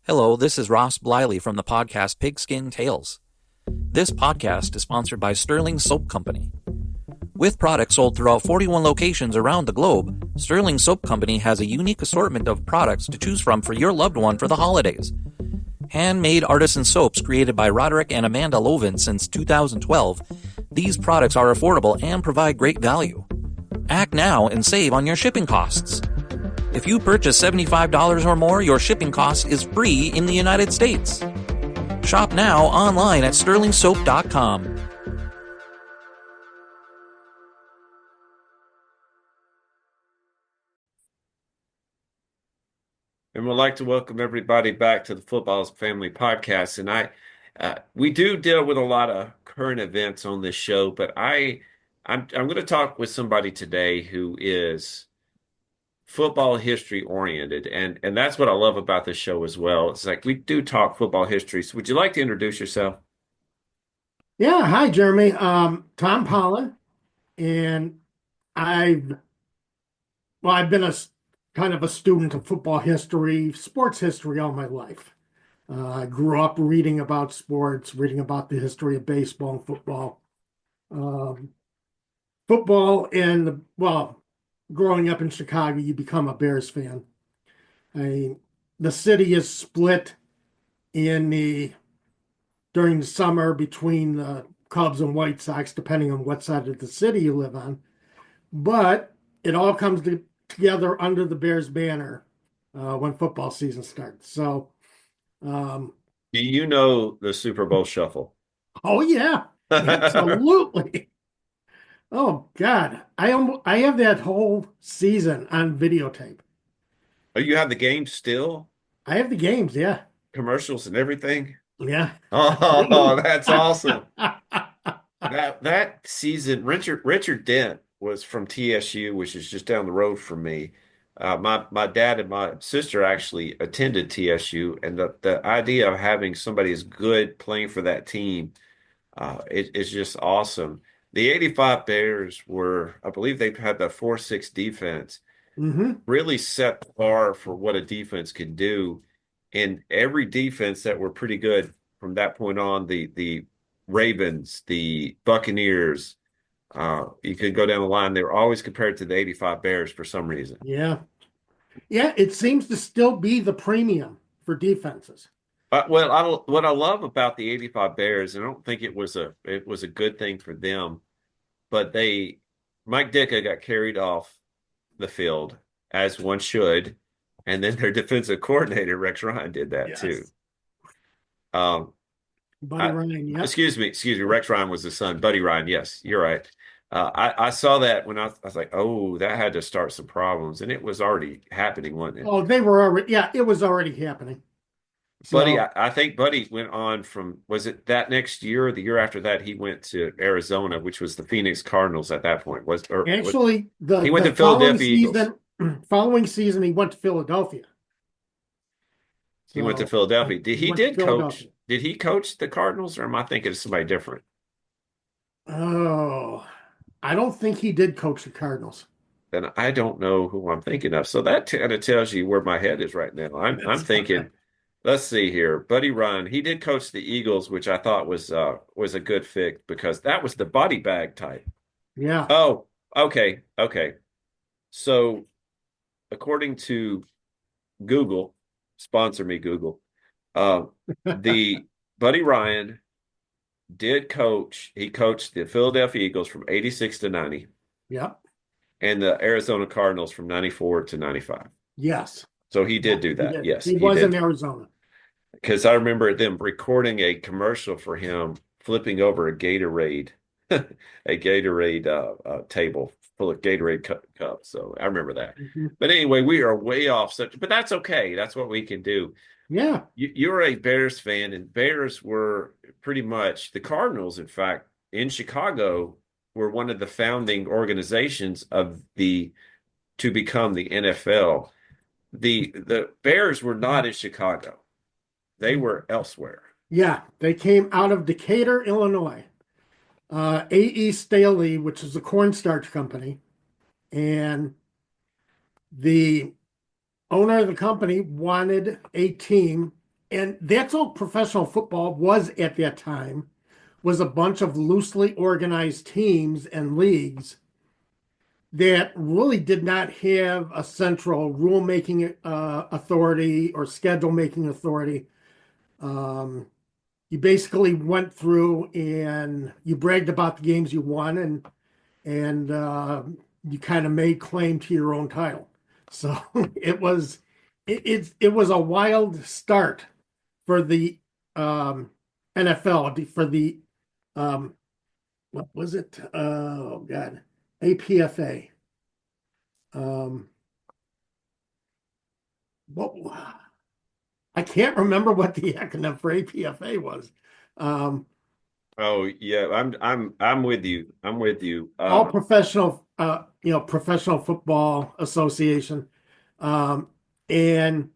Hello, this is Ross Bliley from the podcast Pigskin Tales. This podcast is sponsored by Sterling Soap Company. With products sold throughout 41 locations around the globe, Sterling Soap Company has a unique assortment of products to choose from for your loved one for the holidays. Handmade artisan soaps created by Roderick and Amanda Lovin since 2012, these products are affordable and provide great value. Act now and save on your shipping costs. If you purchase $75 or more, your shipping cost is free in the United States. Shop now online at sterlingsoap.com. And we'd like to welcome everybody back to the Football's Family Podcast. And we do deal with a lot of current events on this show, but I'm going to talk with somebody today who is football history oriented, and that's what I love about this show as well. It's like we do talk football history. So would you like to introduce yourself? Yeah, hi Jeremy. Tom Pullen, and I've I've been a kind of a student of football history, sports history all my life. I grew up reading about sports, reading about the history of baseball and football. Um, Football and growing up in Chicago, you become a Bears fan. The city is split in the during the summer between the Cubs and White Sox, depending on what side of the city you live on. But it all comes together under the Bears banner when football season starts. So, Do you know the Super Bowl Shuffle? oh yeah, absolutely. Oh God, I have that whole season on videotape. Oh, you have the game still? I have the games, yeah, Commercials and everything? yeah. Oh, that's awesome. That season, Richard Dent was from TSU, which is just down the road from me. My dad and my sister actually attended TSU, and the idea of having somebody as good playing for that team, it's just awesome. The '85 Bears were, I believe they had the 4-6 defense, hmm really set the bar for what a defense could do. And every defense that were pretty good from that point on, the Ravens, the Buccaneers, you could go down the line. They were always compared to the '85 Bears for some reason. Yeah, yeah. It seems to still be the premium for defenses. What I love about the '85 Bears, and I don't think it was a good thing for them, but Mike Ditka got carried off the field as one should, and then their defensive coordinator Rex Ryan did that too. Yes, Um, Buddy Ryan. Yep. excuse me. Rex Ryan was the son. Buddy Ryan. Yes, you're right. I saw that when I was like, oh, that had to start some problems, and it was already happening, wasn't it? Oh, they were already. Yeah, it was already happening. Buddy, So I think Buddy went on from, was it that next year or the year after that, he went to Arizona, which was the Phoenix Cardinals at that point. actually, He went the to Philadelphia Eagles. following season, he went to Philadelphia. He went to So Philadelphia. he went to Philadelphia. Did he coach the Cardinals, or am I thinking of somebody different? Oh, I don't think he did coach the Cardinals. Then I don't know who I'm thinking of. So that kind of tells you where my head is right now. I'm That's thinking, let's see here. Buddy Ryan, he did coach the Eagles, which I thought was a good fit because that was the body bag type. Yeah. Oh, okay. So according to Google, sponsor me, Google, uh, the Buddy Ryan did coach. He coached the Philadelphia Eagles from '86 to '90 Yeah. and the Arizona Cardinals from '94 to '95. Yes. So he did do He that. did. Yes, He he was in did. Arizona. Because I remember them recording a commercial for him flipping over a Gatorade, a Gatorade table full of Gatorade cups. So I remember that. Mhm. But anyway, we are way off such, but that's okay. That's what we can do. Yeah. You're a Bears fan, and Bears were pretty much the Cardinals, in fact, in Chicago, were one of the founding organizations of the to become the NFL. The Bears were not in Chicago. They were elsewhere. Yeah. They came out of Decatur, Illinois. A.E. Staley, which is a cornstarch company, and the owner of the company wanted a team And that's all professional football was at that time, was a bunch of loosely organized teams and leagues that really did not have a central rule-making authority or schedule-making authority. You basically went through and you bragged about the games you won, and you kind of made claim to your own title. So it was a wild start for the NFL, for the what was it? Oh God, APFA. Um, what I can't remember what the acronym for APFA was. Um, Oh yeah, I'm with you. I'm with you. all professional, professional football association. Um, and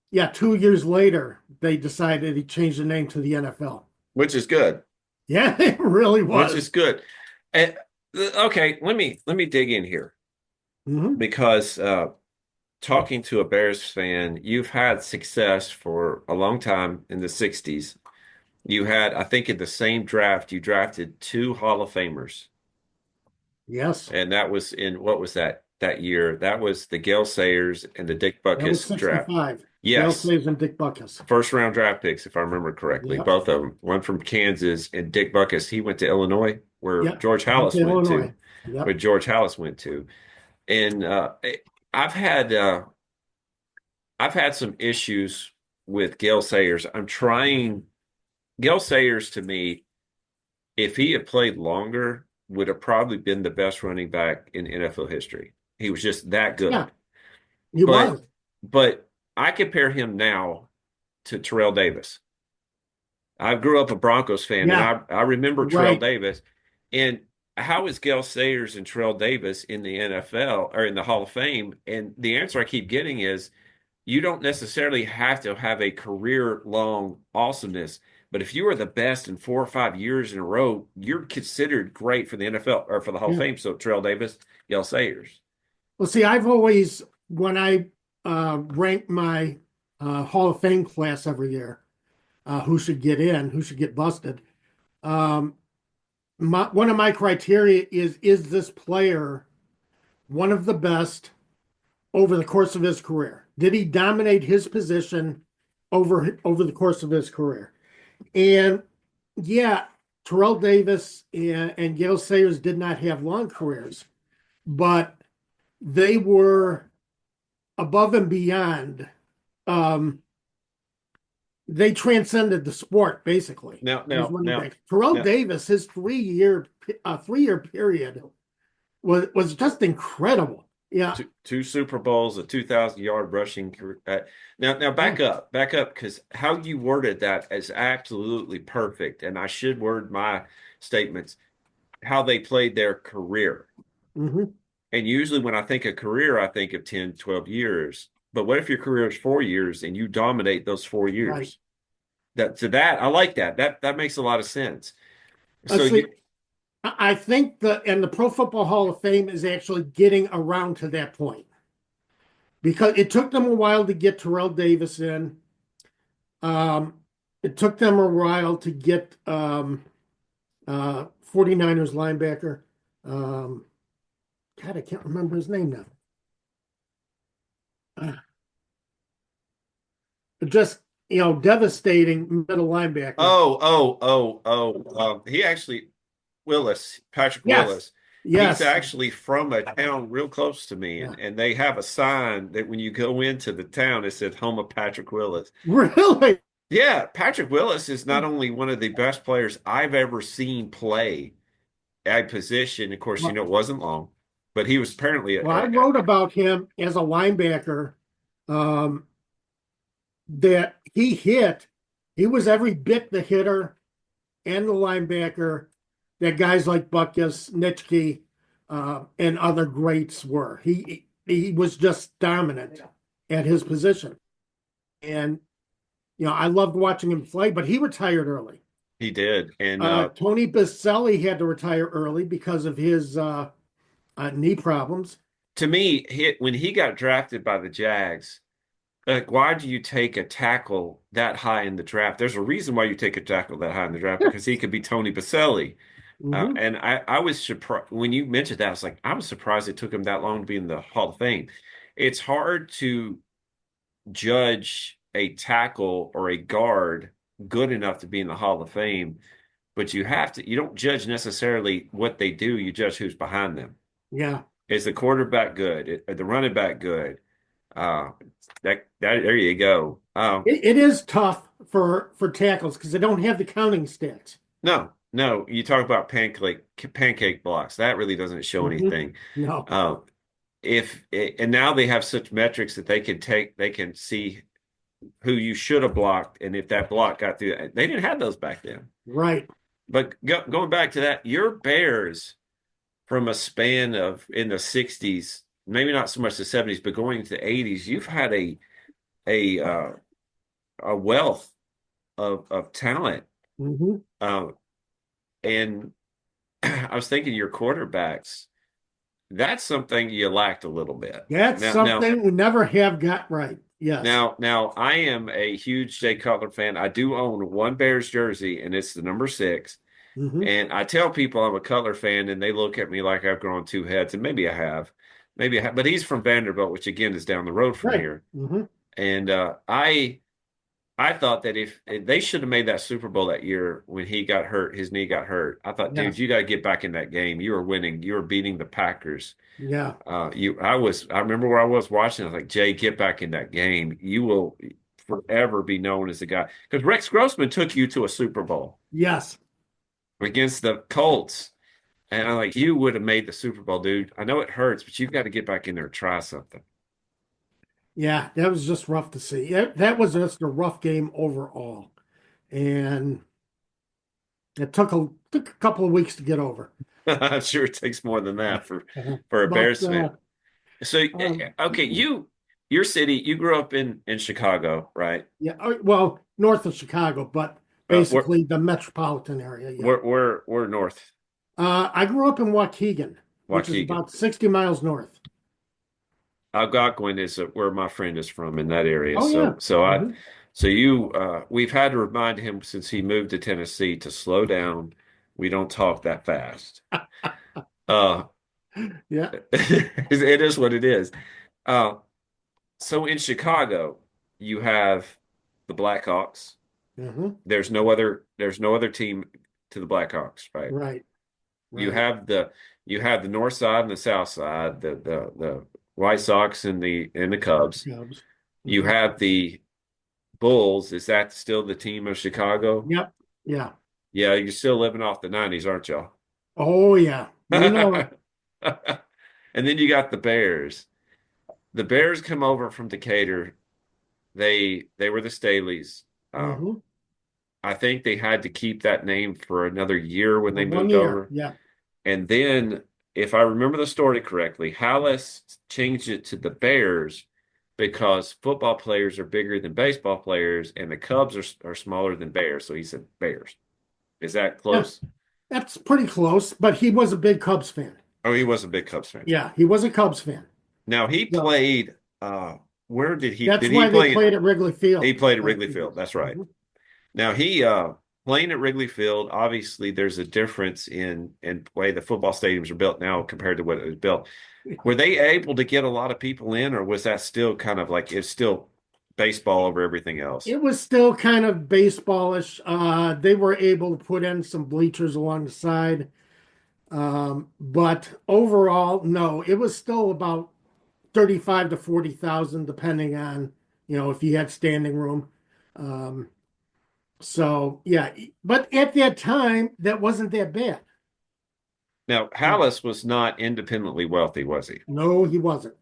yeah, 2 years later, they decided he changed the name to the NFL. Which is good. Yeah, it really Which was. is good. And, okay, let me dig in here Hmm. because talking to a Bears fan, you've had success for a long time in the 60s. You had, I think, in the same draft, you drafted two Hall of Famers. Yes, And that was in what was that year? That was the Gale Sayers and the Dick that was Butkus draft. 65. Gale Yes. Sayers and Dick Butkus. First round draft picks, if I remember correctly, Yep, both of them. One from Kansas and Dick Butkus. He went to Illinois, where yep. George Went to Halas went to, Illinois. where Yep. George Halas went to. And I've had I've had some issues with Gale Sayers. I'm trying Gale Sayers to me, if he had played longer, would have probably been the best running back in NFL history. He was just that Yeah, good. he But was. but I compare him now to Terrell Davis. I grew up a Broncos fan, and Yeah, I remember Terrell right. Davis. And how is Gale Sayers and Terrell Davis in the NFL or in the Hall of Fame? And the answer I keep getting is you don't necessarily have to have a career-long awesomeness. But if you are the best in 4 or 5 years in a row, you're considered great for the NFL or for the Hall of Yeah. Fame. So Terrell Davis, Gale Sayers. Well, see, I've always, when I rank my Hall of Fame class every year, who should get in, who should get busted, um, one of my criteria is this player one of the best over the course of his career? Did he dominate his position over the course of his career? And yeah, Terrell Davis and Gale Sayers did not have long careers, but they were above and beyond. Um, they transcended the sport basically. Now, These now, running now, backs. Terrell now, Davis, his 3 year period was just incredible. Yeah, two Super Bowls, a 2,000 yard rushing career. Now yeah. back up, because how you worded that is absolutely perfect. And I should word my statements how they played their career. Hmm. And usually when I think of career, I think of 10, 12 years. But what if your career is 4 years and you dominate those four Right. years? That I like that. That makes a lot of sense. So See, you I think the Pro Football Hall of Fame is actually getting around to that point because it took them a while to get Terrell Davis in. It took them a while to get 49ers linebacker. Um, God, I can't remember his name now. Uh, just devastating middle linebacker. he actually Willis, Patrick Yes, Willis. He's yes, actually from a town real close to me, yeah. and they have a sign that when you go into the town, it says home of Patrick Willis. Really. Yeah, Patrick Willis is not only one of the best players I've ever seen play a position. Of course, Well, it wasn't long, but he was apparently I wrote about him as a linebacker. Um, that he hit. He was every bit the hitter and the linebacker that guys like Butkus, Nitschke, and other greats were. He was just dominant at his position, and I loved watching him play. But he retired early. he did. And Tony Baselli had to retire early because of his knee problems. to me, when he got drafted by the Jags, Like, why do you take a tackle that high in the draft? There's a reason why you take a tackle that high in the draft because he could be Tony Baselli. Hmm. And I was surprised when you mentioned that. I was like, I was surprised it took him that long to be in the Hall of Fame. It's hard to judge a tackle or a guard good enough to be in the Hall of Fame, but you don't judge necessarily what they do, you judge who's behind them. Yeah. Is the quarterback good? Is the running back good? Uh, that there you go. It is tough for tackles because they don't have the counting stats. No, no, you talk about pancake blocks. That really doesn't show Hmm. anything. No. Uh, if and now they have such metrics that they can see who you should have blocked, and if that block got through. They didn't have those back then. Right. But going back to that, your Bears from a span of in the 60s, maybe not so much the 70s, but going into the 80s, you've had a uh, a wealth of talent. Hmm. Uh, and I was thinking your quarterbacks, that's something you lacked a little bit. That's Now, now, something we never have got right. Yes. now, I am a huge Jay Cutler fan. I do own one Bears jersey, and it's the number 6. Hmm. And I tell people I'm a Cutler fan, and they look at me like I've grown two heads, and maybe I have. But he's from Vanderbilt, which again is down the road from Right. here. Hmm. And I thought that if they should have made that Super Bowl that year when he got hurt, his knee got hurt. I thought, Yeah. dude, you got to get back in that game. You were winning. You were beating the Packers. Yeah. I remember where I was watching. I was like, Jay, get back in that game. You will forever be known as the guy. Because Rex Grossman took you to a Super Bowl Yes. against the Colts. And I'm like, you would have made the Super Bowl, dude. I know it hurts, but you've got to get back in there and try something. Yeah. That was just rough to see. That was just a rough game overall, and it took a couple of weeks to get over. I'm sure it takes more than that Uh-huh. for a But Bears fan. So, um, okay, your city, you grew up in Chicago, right? yeah, well, north of Chicago, but Uh, we're basically the metropolitan area. Yeah. we're north, I grew up in Waukegan, which is Waukegan. about 60 miles north. Algonquin is where my friend is from in that area. Oh yeah. Hmm. So you, we've had to remind him since he moved to Tennessee to slow down. We don't talk that fast. Uh, Yeah. it is what it is. Uh, so in Chicago, you have the Blackhawks. Hmm. There's no other team to the Blackhawks, right? Right. You Right. have the north side and the south side, the White Sox and the Cubs. Cubs. You Hmm. have the Bulls. Is that still the team of Chicago? Yep. Yeah. Yeah, you're still living off the 90s, aren't y'all? Oh yeah. You know it. And then you got the Bears. The Bears come over from Decatur. They were the Staleys. Uh, Hmm. I think they had to keep that name for another year when For they one moved year. over. Yeah. And then, if I remember the story correctly, Halas changed it to the Bears because football players are bigger than baseball players, and the Cubs are smaller than Bears. So he said Bears. Is that Yeah. close? That's pretty close, but he was a big Cubs fan. Oh, he was a big Cubs fan. Yeah, he was a Cubs fan. Now he So played. Where that's did he why they play? played at Wrigley He Field. played at Wrigley Field. That's right. Mhm. Now he playing at Wrigley Field, obviously there's a difference in the way the football stadiums are built now compared to what it was built. Were they able to get a lot of people in, or was that still kind of like it's still baseball over everything else? It was still kind of baseballish. They were able to put in some bleachers along the side. But overall, no, it was still about 35 to 40,000, depending on, if you had standing room. Um, so yeah, but at that time, that wasn't that bad. Now, Halas was not independently wealthy, was he? No, he wasn't.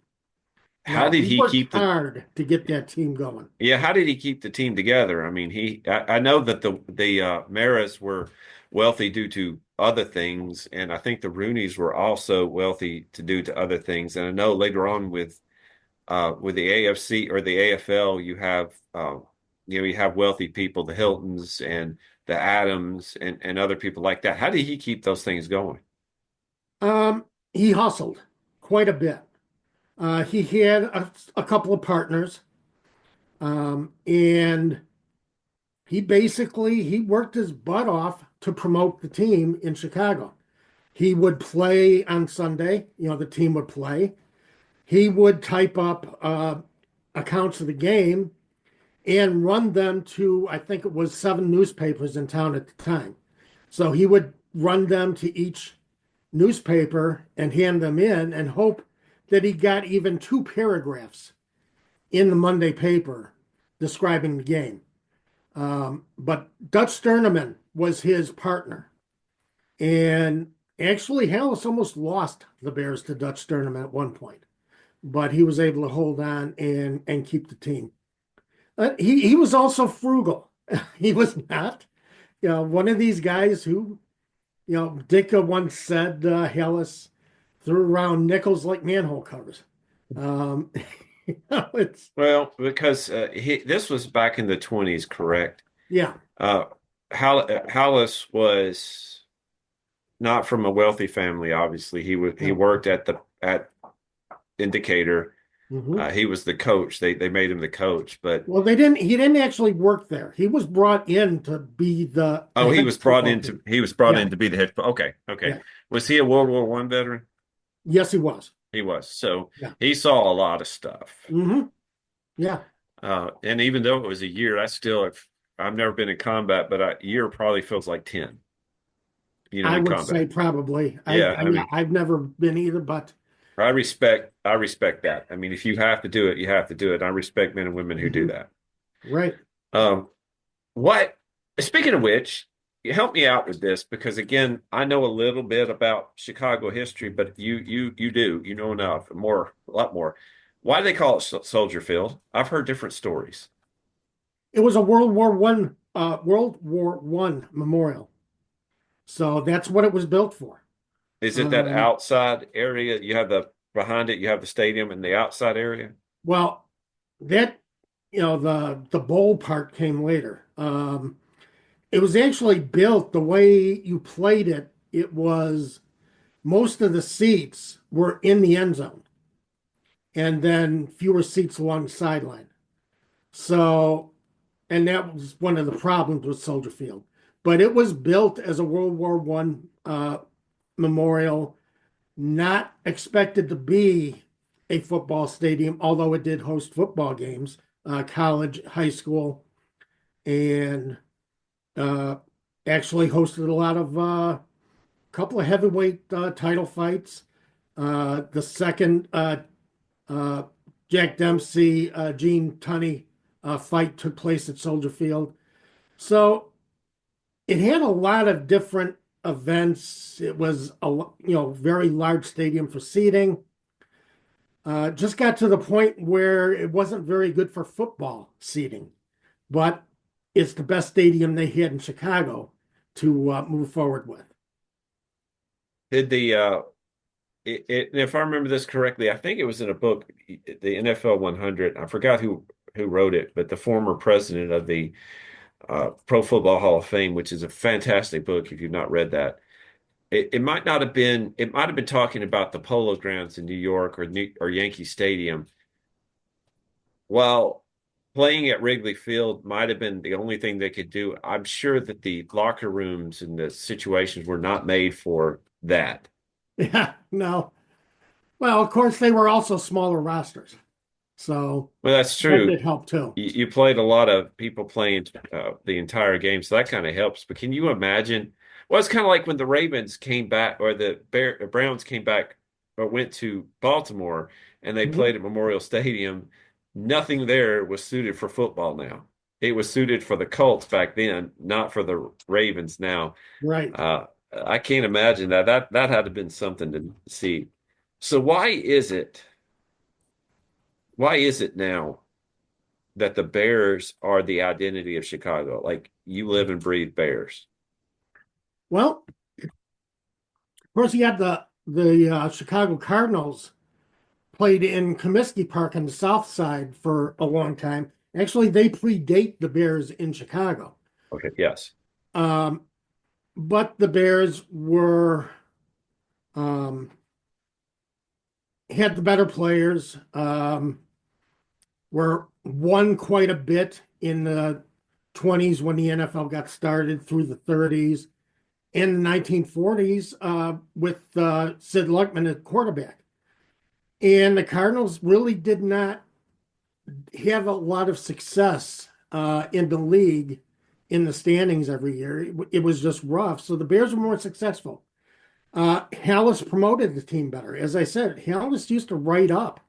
How No, did he he worked keep the hard to get that team going. Yeah, how did he keep the team together? I mean, I know that the Maras were wealthy due to other things, and I think the Rooneys were also wealthy to due to other things. And I know later on with the AFC or the AFL, you have wealthy people, the Hiltons and the Adams and other people like that. How did he keep those things going? He hustled quite a bit. He had a couple of partners. And he worked his butt off to promote the team in Chicago. He would play on Sunday, the team would play. He would type up accounts of the game and run them to, I think it was 7 newspapers in town at the time. So he would run them to each newspaper and hand them in and hope that he got even 2 paragraphs in the Monday paper describing the game. But Dutch Sterneman was his partner. And actually, Halas almost lost the Bears to Dutch Sterneman at one point, but he was able to hold on and keep the team. He was also frugal. He was not, one of these guys who, Dicka once said Halas threw around nickels like manhole covers. Um, it's Well, because this was back in the 20s, correct? yeah. Halas was not from a wealthy family, obviously. He No. worked at in Decatur. Mhm. He was the coach. They made him the coach, but Well, he didn't actually work there. He was brought in to be the oh, head football coach. he was brought Yeah, in to be the head. Okay, okay. yeah. Was he a World War One veteran? Yes, he was. He was. So Yeah. he saw a lot of stuff. Yeah. And even though it was a year, I've never been in combat, but a year probably feels like 10, I in would say combat. probably. Yeah, I Yeah, mean, I've never been either, but I respect that. I mean, if you have to do it, you have to do it. I respect men and women who do mhm, that. right. Um, what, speaking of which, you help me out with this because again, I know a little bit about Chicago history, but you know enough, a lot more. Why do they call it Soldier Field? I've heard different stories. It was a World War One memorial. So that's what it was built for. Is it that Um, outside area? You have the behind it, you have the stadium and the outside area? well, that the bowl part came later. It was actually built the way you played it. It was most of the seats were in the end zone, and then fewer seats along the sideline. So, and that was one of the problems with Soldier Field. But it was built as a World War One memorial, not expected to be a football stadium, although it did host football games, college, high school, and uh, actually hosted a lot of couple of heavyweight title fights. The second uh, Jack Dempsey, Gene Tunney fight took place at Soldier Field. So it had a lot of different events. It was a very large stadium for seating. Just got to the point where it wasn't very good for football seating, but it's the best stadium they had in Chicago to move forward with. Did the if I remember this correctly, I think it was in a book, the NFL 100. I forgot who wrote it, but the former president of the Pro Football Hall of Fame, which is a fantastic book if you've not read that. It might not have been. It might have been talking about the Polo Grounds in New York or Yankee Stadium. While playing at Wrigley Field might have been the only thing they could do, I'm sure that the locker rooms and the situations were not made for that. Yeah, no. Well, of course, they were also smaller rosters, so Well, that's that true. did help too. You played a lot of people playing the entire game, so that kind of helps. But can you imagine? Well, it's kind of like when the Ravens came back, or the Browns came back, or went to Baltimore, and they Mhm. played at Memorial Stadium. Nothing there was suited for football now. It was suited for the Colts back then, not for the Ravens now. Right. I can't imagine that. That had to have been something to see. So why is it now that the Bears are the identity of Chicago? Like you live and breathe Bears. Well, of course, you had the Chicago Cardinals played in Comiskey Park on the South Side for a long time. Actually, they predate the Bears in Chicago. Okay, yes. Um, but the Bears were um, had the better players, were won quite a bit in the 20s when the NFL got started through the 30s and the 1940s with Sid Luckman as quarterback. And the Cardinals really did not have a lot of success in the league in the standings every year. It was just rough. So the Bears were more successful. Halas promoted the team better. As I said, Halas used to write up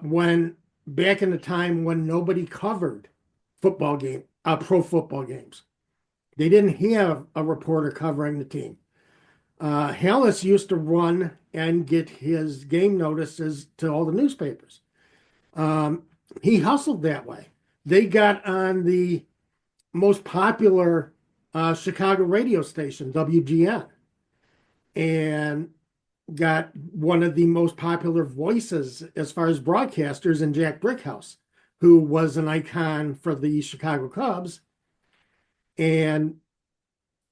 when back in the time when nobody covered pro football games. They didn't have a reporter covering the team. Halas used to run and get his game notices to all the newspapers. He hustled that way. They got on the most popular Chicago radio station, WGN, and got one of the most popular voices as far as broadcasters in Jack Brickhouse, who was an icon for the Chicago Cubs and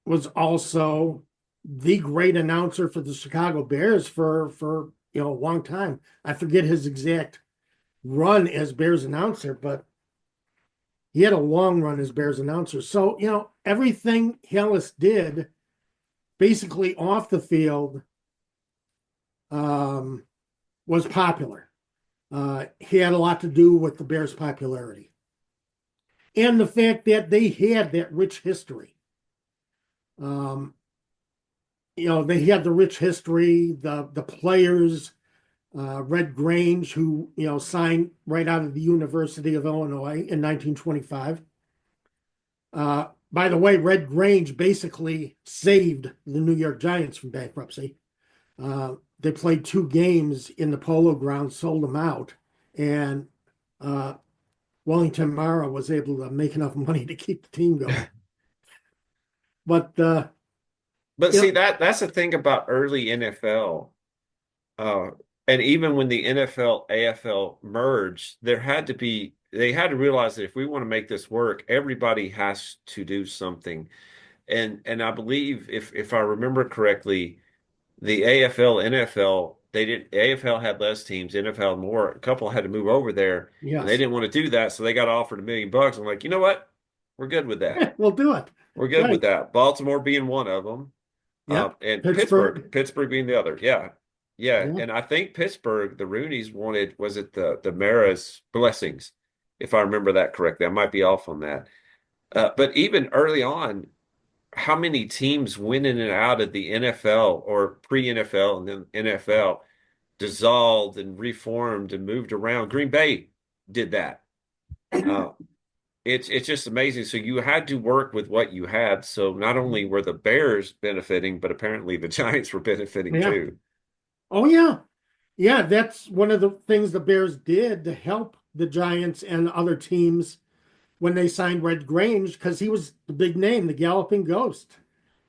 was also the great announcer for the Chicago Bears for a long time. I forget his exact run as Bears announcer, but he had a long run as Bears announcer. So, everything Halas did basically off the field was popular. He had a lot to do with the Bears' popularity and the fact that they had that rich history. They had the rich history, the players, Red Grange, who signed right out of the University of Illinois in 1925. By the way, Red Grange basically saved the New York Giants from bankruptcy. They played 2 games in the Polo Grounds, sold them out, and Wellington Mara was able to make enough money to keep the team going. But see, that's the thing about early NFL. And even when the NFL AFL merged, they had to realize that if we want to make this work, everybody has to do something. And I believe if I remember correctly, the AFL, NFL, AFL had less teams, NFL more. A couple had to move over there, and they yes, didn't want to do that, so they got offered $1 million. I'm like, you know what? We're good with that. we'll do it. We're good with Right. that. Baltimore being one of them. Yep. And Pittsburgh. Pittsburgh being the other. Yeah. Yeah. Yeah. And I think Pittsburgh, the Rooneys wanted, was it the Mara's blessings, if I remember that correctly. I might be off on that. But even early on, how many teams went in and out of the NFL or pre-NFL and then NFL dissolved and reformed and moved around? Green Bay did that. Uh, it's just amazing. So you had to work with what you had. So not only were the Bears benefiting, but apparently the Giants were benefiting Yeah. too. Oh, yeah. Yeah, that's one of the things the Bears did to help the Giants and other teams when they signed Red Grange, because he was the big name, the Galloping Ghost,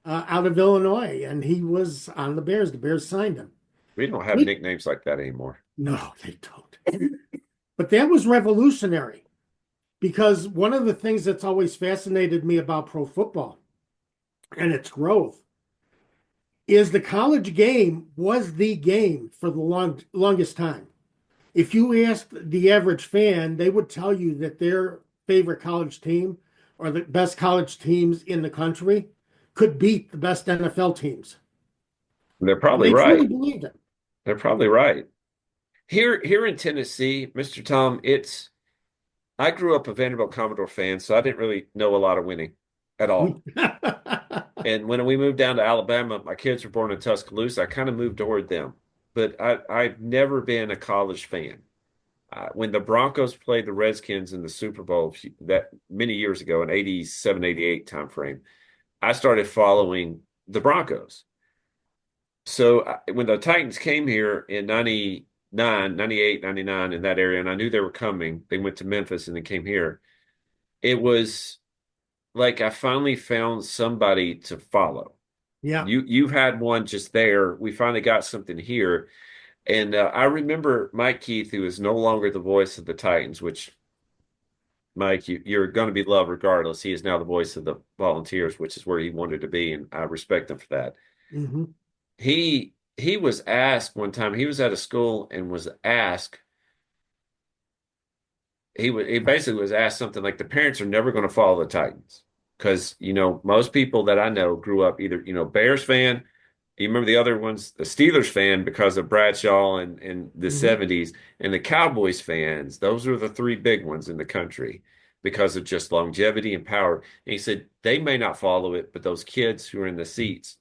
out of Illinois, and he was on the Bears. The Bears signed him. We don't have nicknames like that anymore. No, they don't. But that was revolutionary because one of the things that's always fascinated me about pro football and its growth is the college game was the game for the longest time. If you asked the average fan, they would tell you that their favorite college team or the best college teams in the country could beat the best NFL teams. They're probably They truly right. believed it. They're probably right. Here in Tennessee, Mr. Tom, I grew up a Vanderbilt Commodore fan, so I didn't really know a lot of winning at all. And when we moved down to Alabama, my kids were born in Tuscaloosa. I kind of moved toward them, but I've never been a college fan. When the Broncos played the Redskins in the Super Bowl that many years ago in 87, 88 timeframe, I started following the Broncos. So when the Titans came here in 99, 98, 99 in that area, and I knew they were coming, they went to Memphis and then came here. It was like I finally found somebody to follow. Yeah. You had one just there. We finally got something here. And I remember Mike Keith, who is no longer the voice of the Titans, which, Mike, you're going to be loved regardless. He is now the voice of the Volunteers, which is where he wanted to be, and I respect him for that. Mm-hmm. He was asked one time, he was at a school and was asked, he basically was asked something like the parents are never going to follow the Titans because most people that I know grew up either Bears fan. You remember the other ones, the Steelers fan because of Bradshaw and the Hmm. 70s, and the Cowboys fans. Those are the three big ones in the country because of just longevity and power. And he said they may not follow it, but those kids who are in the seats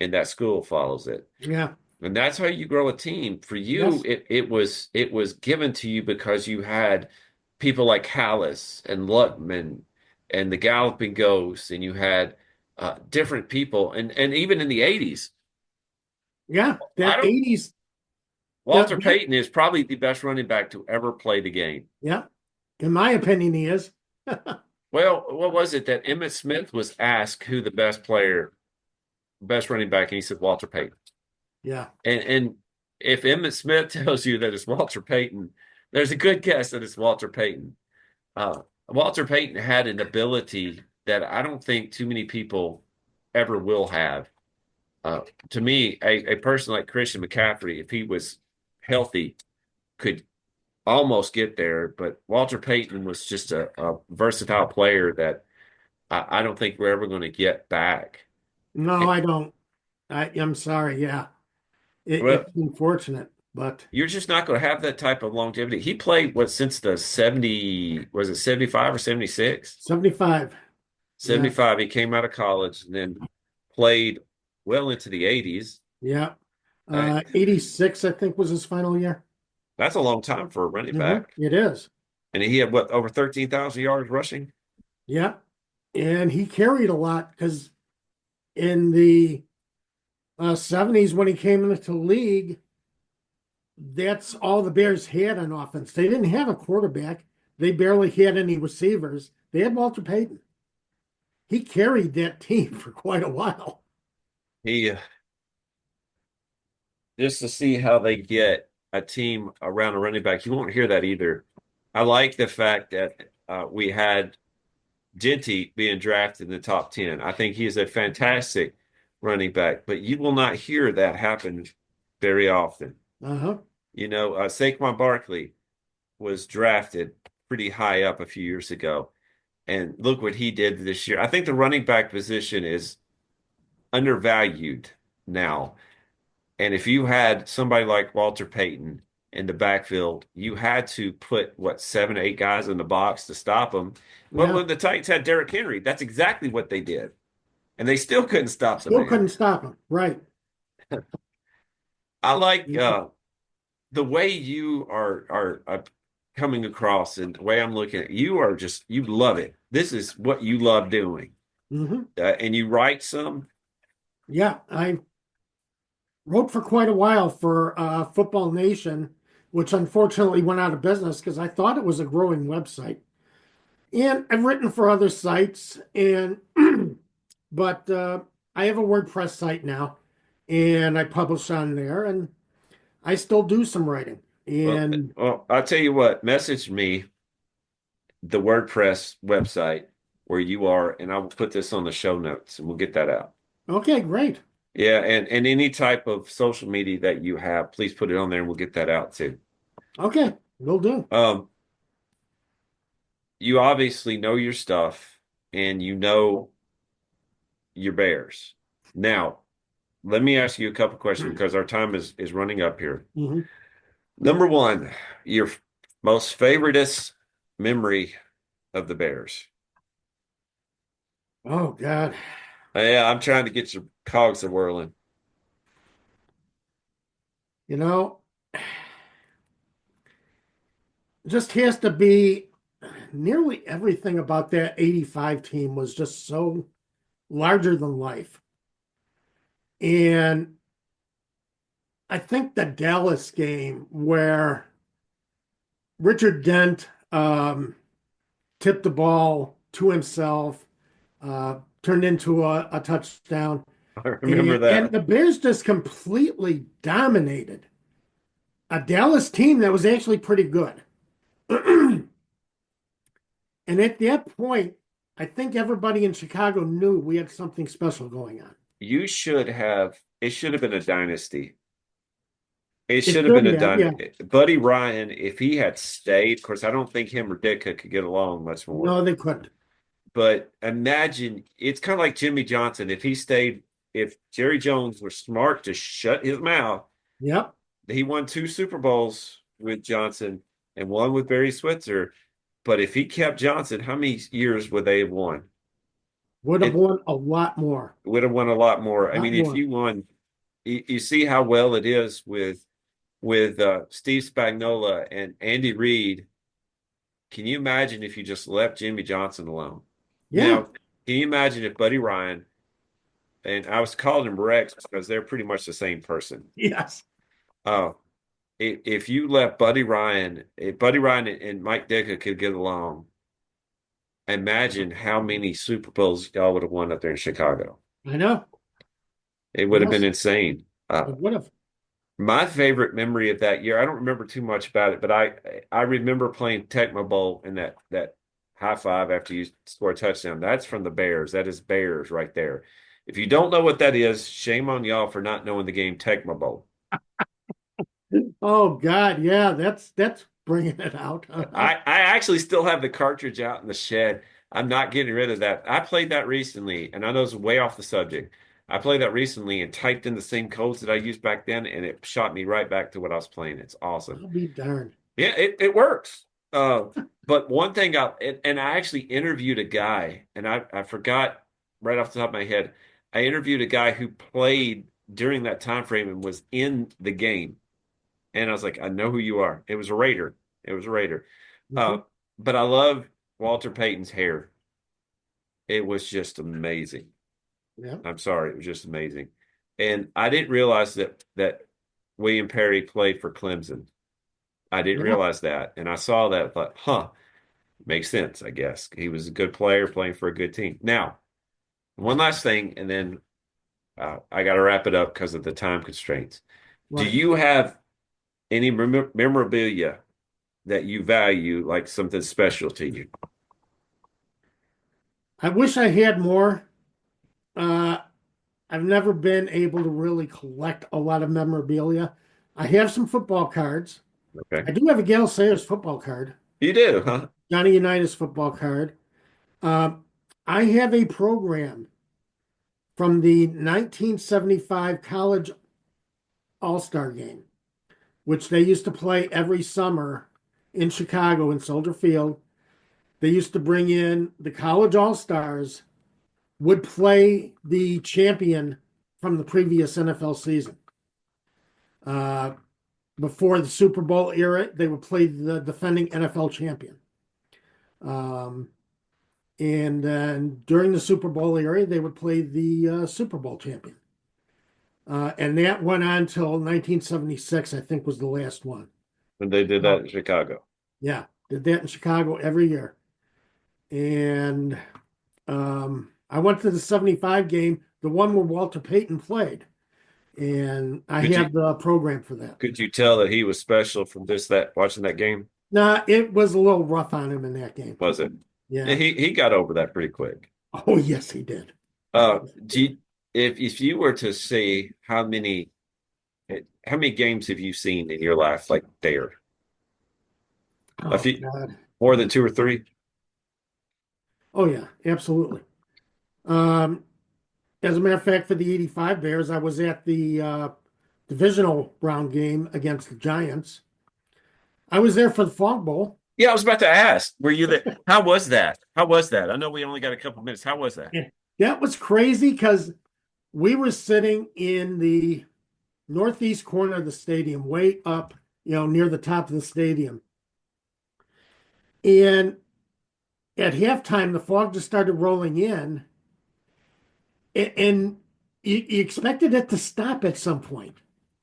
in that school follows it. Yeah. And that's how you grow a team. For you, Yes. it was given to you because you had people like Halas and Lutman and the Galloping Ghost, and you had different people, and even in the 80s. Yeah. I That don't 80s. Walter The, Payton is probably the best running back to ever play the game. yeah. In my opinion, he is. Well, what was it that Emmitt Smith was asked who the best running back, and he said Walter Payton. Yeah. And if Emmitt Smith tells you that it's Walter Payton, there's a good guess that it's Walter Payton. Walter Payton had an ability that I don't think too many people ever will have. To me, a person like Christian McCaffrey, if he was healthy, could almost get there. But Walter Payton was just a versatile player that I don't think we're ever going to get back. No, I don't. I'm sorry. Yeah. Well, It's unfortunate, but you're just not going to have that type of longevity. He played since the 70, was it 75 or 76? 75. Yeah. 75. He came out of college and then played well into the 80s. Yeah. Uh, 86, I think, was his final year. that's a long time for a running Hmm. back. It is. And he had over 13,000 yards rushing? Yeah. And he carried a lot because in the 70s, when he came into the league, that's all the Bears had on offense. They didn't have a quarterback. They barely had any receivers. They had Walter Payton. He carried that team for quite a while. He Just to see how they get a team around a running back. You won't hear that either. I like the fact that we had Genty being drafted in the top 10. I think he is a fantastic running back, but you will not hear that happen very often. Uh-huh. Saquon Barkley was drafted pretty high up a few years ago, and look what he did this year. I think the running back position is undervalued now. And if you had somebody like Walter Payton in the backfield, you had to put, what, 7, 8 guys in the box to stop him. Well, Yeah. when the Titans had Derrick Henry, that's exactly what they did. And they still couldn't stop the Still man. couldn't stop him. Right. I like the way you are coming across and the way I'm looking at you are just, you love it. This is what you love doing. Hmm. And you write some. Yeah. I wrote for quite a while for Football Nation, which unfortunately went out of business because I thought it was a growing website. And I've written for other sites, and but I have a WordPress site now, and I publish on there, and I still do some writing. Well, And well, I'll tell you what, message me the WordPress website where you are, and I will put this on the show notes and we'll get that out. okay, great. Yeah, and any type of social media that you have, please put it on there and we'll get that out too. Okay, will do. You obviously know your stuff and you know your Bears. Now, let me ask you a couple questions because our time is running up here. Hmm. Number one, your most favoritist memory of the Bears. Oh God, Yeah, I'm trying to get your cogs a whirling. you know, just has to be nearly everything about that 85 team was just so larger than life. And I think the Dallas game where Richard Dent tipped the ball to himself, turned into a touchdown, I remember and that. the Bears just completely dominated a Dallas team that was actually pretty good. And at that point, I think everybody in Chicago knew we had something special going on. It should have been a dynasty. It It should have been should a have, done. yeah. Buddy Ryan, if he had stayed, of course, I don't think him or Ditka could get along much more. No, they couldn't. But imagine it's kind of like Jimmy Johnson. If he stayed, if Jerry Jones was smart to shut his mouth, Yep. he won two Super Bowls with Johnson and one with Barry Switzer. But if he kept Johnson, how many years would they have won? Would have It won a lot more. would have won a lot more. A I lot mean, if more. you won, you see how well it is with Steve Spagnuolo and Andy Reid. Can you imagine if you just left Jimmy Johnson alone? Yeah. Now, can you imagine if Buddy Ryan, and I was calling him Rex because they're pretty much the same person. Yes. Uh, if you left Buddy Ryan, if Buddy Ryan and Mike Ditka could get along, imagine how many Super Bowls y'all would have won up there in Chicago. I know. It would have been Yes. insane. It would have. My favorite memory of that year, I don't remember too much about it, but I remember playing Tecmo Bowl and that high five after you score a touchdown. That's from the Bears. That is Bears right there. If you don't know what that is, shame on y'all for not knowing the game Tecmo Bowl. Oh God, yeah, that's bringing it out. I actually still have the cartridge out in the shed. I'm not getting rid of that. I played that recently, and I know it's way off the subject. I played that recently and typed in the same codes that I used back then, and it shot me right back to what I was playing. It's awesome. I'll be darned. Yeah, it works. But one thing and I actually interviewed a guy, and I forgot right off the top of my head. I interviewed a guy who played during that time frame and was in the game. And I was like, I know who you are. It was a Raider. It was a Raider. Uh, Mhm. but I love Walter Payton's hair. It was just amazing. Yeah, I'm sorry, it was just amazing. And I didn't realize that William Perry played for Clemson. I didn't yeah, realize that. And I saw that, I thought, huh, makes sense, I guess. He was a good player playing for a good team. Now, one last thing, and then I got to wrap it up because of the time constraints. Do right. you have any memorabilia that you value, like something special to you? I wish I had more. Uh, I've never been able to really collect a lot of memorabilia. I have some football cards. Okay. I do have a Gale Sayers football card, You do, huh? Johnny Unitas football card. Um, I have a program from the 1975 college All-Star game, which they used to play every summer in Chicago in Soldier Field. They used to bring in the college All-Stars, would play the champion from the previous NFL season. Uh, Before the Super Bowl era, they would play the defending NFL champion. Um, and then during the Super Bowl era, they would play the Super Bowl champion. And that went on until 1976, I think was the last one. When they did that Oh, in Chicago. yeah, did that in Chicago every year. And I went to the 75 game, the one where Walter Payton played. And I Could you have the program for that. could you tell that he was special from just that watching that game? Nah, it was a little rough on him in that game. Was it? Yeah, Yeah. he got over that pretty quick. Oh, yes, he did. Do you, if you were to say how many games have you seen in your life like there? A Oh, few God. more than two or three? Oh, yeah, absolutely. Um, as a matter of fact, for the 85 Bears, I was at the divisional round game against the Giants. I was there for the Fog Bowl. Yeah, I was about to ask. Were you there? How was that? How was that? I know we only got a couple minutes. How was that? Yeah. That was crazy because we were sitting in the northeast corner of the stadium, way up, near the top of the stadium. And at halftime, the fog just started rolling in, and you expected it to stop at some point,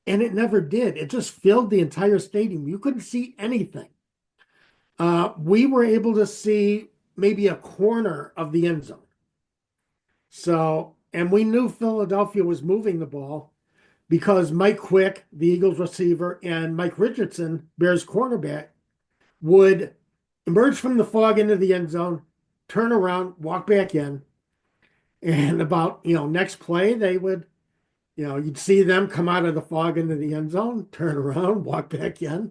and it never did. It just filled the entire stadium. You couldn't see anything. We were able to see maybe a corner of the end zone. So, and we knew Philadelphia was moving the ball because Mike Quick, the Eagles receiver, and Mike Richardson, Bears cornerback, would emerge from the fog into the end zone, turn around, walk back in, and about next play they would You'd see them come out of the fog into the end zone, turn around, walk back in.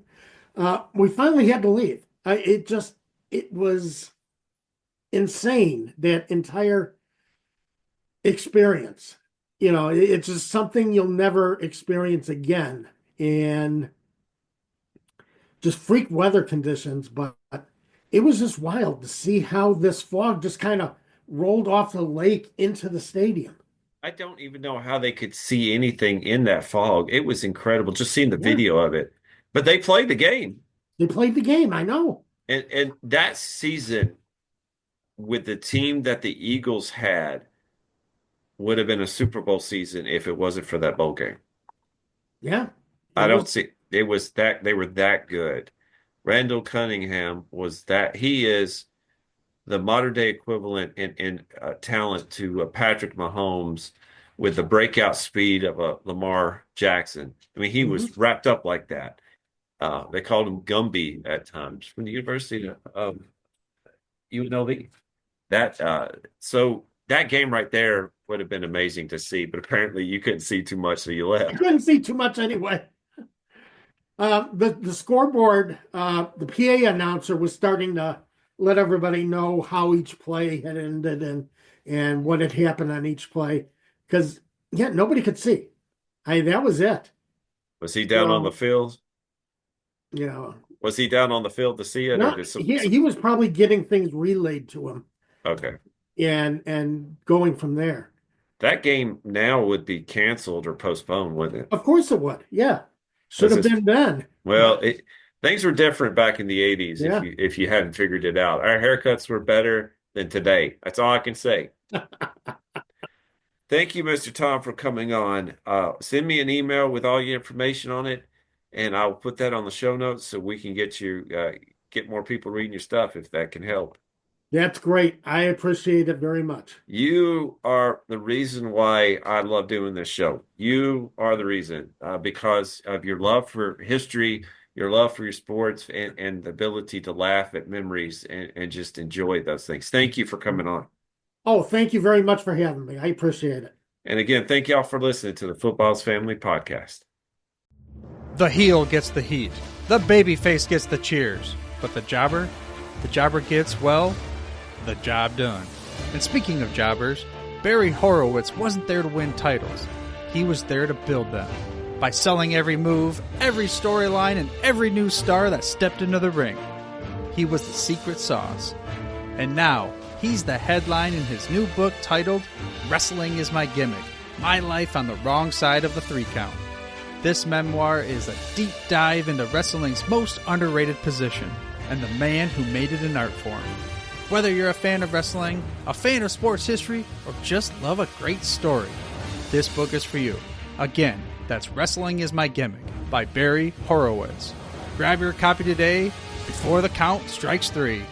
We finally had to leave. It was insane, that entire experience. It's just something you'll never experience again. And just freak weather conditions, but it was just wild to see how this fog just kind of rolled off the lake into the stadium. I don't even know how they could see anything in that fog. It was incredible just seeing the Yeah. video of it. But they played the game. They played the game, I know. And that season with the team that the Eagles had would have been a Super Bowl season if it wasn't for that bowl game. Yeah. I don't see it was that they were that good. Randall Cunningham was that he is the modern day equivalent in talent to Patrick Mahomes with the breakout speed of a Lamar Jackson. I mean, he was wrapped up like that. They called him Gumby at times from the University of UNLV. So that game right there would have been amazing to see, but apparently you couldn't see too much, so you I left. couldn't see too much anyway. The scoreboard, the PA announcer was starting to let everybody know how each play had ended and what had happened on each play, because nobody could see. That was it. Was he down on the field? Was he down on the field to see it? He was probably getting things relayed to him. Okay. And going from there. That game now would be canceled or postponed, wouldn't it? Of course it would. Yeah. Should have been then. Well, things were different back in the 80s Yeah. if you hadn't figured it out. Our haircuts were better than today. That's all I can say. Thank you, Mr. Tom, for coming on. Send me an email with all your information on it, and I'll put that on the show notes so we can get more people reading your stuff if that can help. That's great. I appreciate it very much. You are the reason why I love doing this show. You are the reason because of your love for history, your love for your sports, and the ability to laugh at memories and just enjoy those things. Thank you for coming on. Oh, thank you very much for having me. I appreciate it. And again, thank y'all for listening to the Football's Family Podcast. The heel gets the heat. The babyface gets the cheers. But the jobber gets, well, the job done. And speaking of jobbers, Barry Horowitz wasn't there to win titles. He was there to build them. By selling every move, every storyline, and every new star that stepped into the ring. He was the secret sauce. And now, he's the headline in his new book titled Wrestling is My Gimmick, My Life on the Wrong Side of the Three Count. This memoir is a deep dive into wrestling's most underrated position and the man who made it an art form. Whether you're a fan of wrestling, a fan of sports history, or just love a great story, this book is for you. Again, that's Wrestling is My Gimmick by Barry Horowitz. Grab your copy today before the count strikes 3.